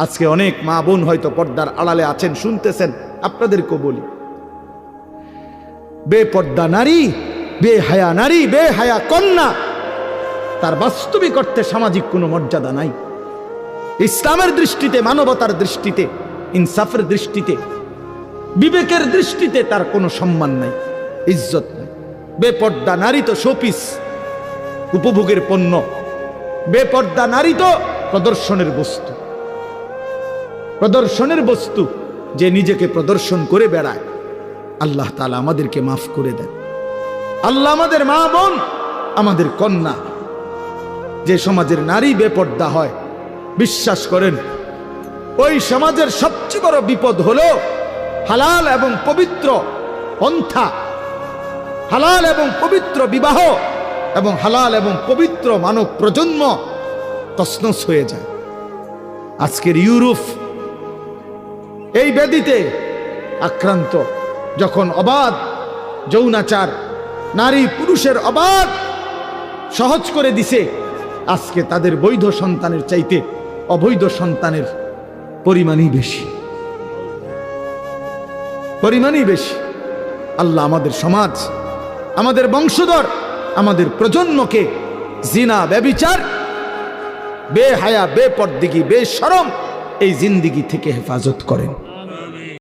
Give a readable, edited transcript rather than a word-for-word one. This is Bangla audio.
আজকে অনেক মা বোন হয়তো পর্দার আড়ালে আছেন, শুনতেছেন, আপনাদেরকেও বলি, বেপর্দা নারী, বেহায়া নারী, বেহায়া কন্যা, তার বাস্তবিক অর্থে সামাজিক কোনো মর্যাদা নাই। ইসলামের দৃষ্টিতে, মানবতার দৃষ্টিতে, ইনসাফের দৃষ্টিতে, বিবেকের দৃষ্টিতে তার কোনো সম্মান নাই, ইজ্জত নাই। বেপর্দা নারী তো শোপিস, উপভোগের পণ্য। বেপর্দা নারী তো প্রদর্শনের বস্তু, প্রদর্শনের বস্তু। যে নিজেকে প্রদর্শন করে বেড়ায়, আল্লাহ তাআলা আমাদেরকে মাফ করে দেন। আল্লাহ আমাদের মা বোন, আমাদের কন্যা, যে সমাজের নারী বেপর্দা হয়, বিশ্বাস করেন ওই সমাজের সবচেয়ে বড় বিপদ হলো হালাল এবং পবিত্র পন্থা, হালাল এবং পবিত্র বিবাহ এবং হালাল এবং পবিত্র মানব প্রজন্ম তছনছ হয়ে যায়। আজকের ইউরোপ এই ব্যাধিতে আক্রান্ত, যখন অবাধ যৌনাচার, নারী পুরুষের অবাধ সহজ করে দিছে, আজকে তাদের বৈধ সন্তানের চাইতে অবৈধ সন্তানের পরিমাণই বেশি, পরিমাণই বেশি। আল্লাহ আমাদের সমাজ, আমাদের বংশধর, আমাদের প্রজন্মকে জিনা, ব্যভিচার, বেহায়া, বেপরদিগি, বেশরম এই জিন্দিগি থেকে হেফাজত করেন।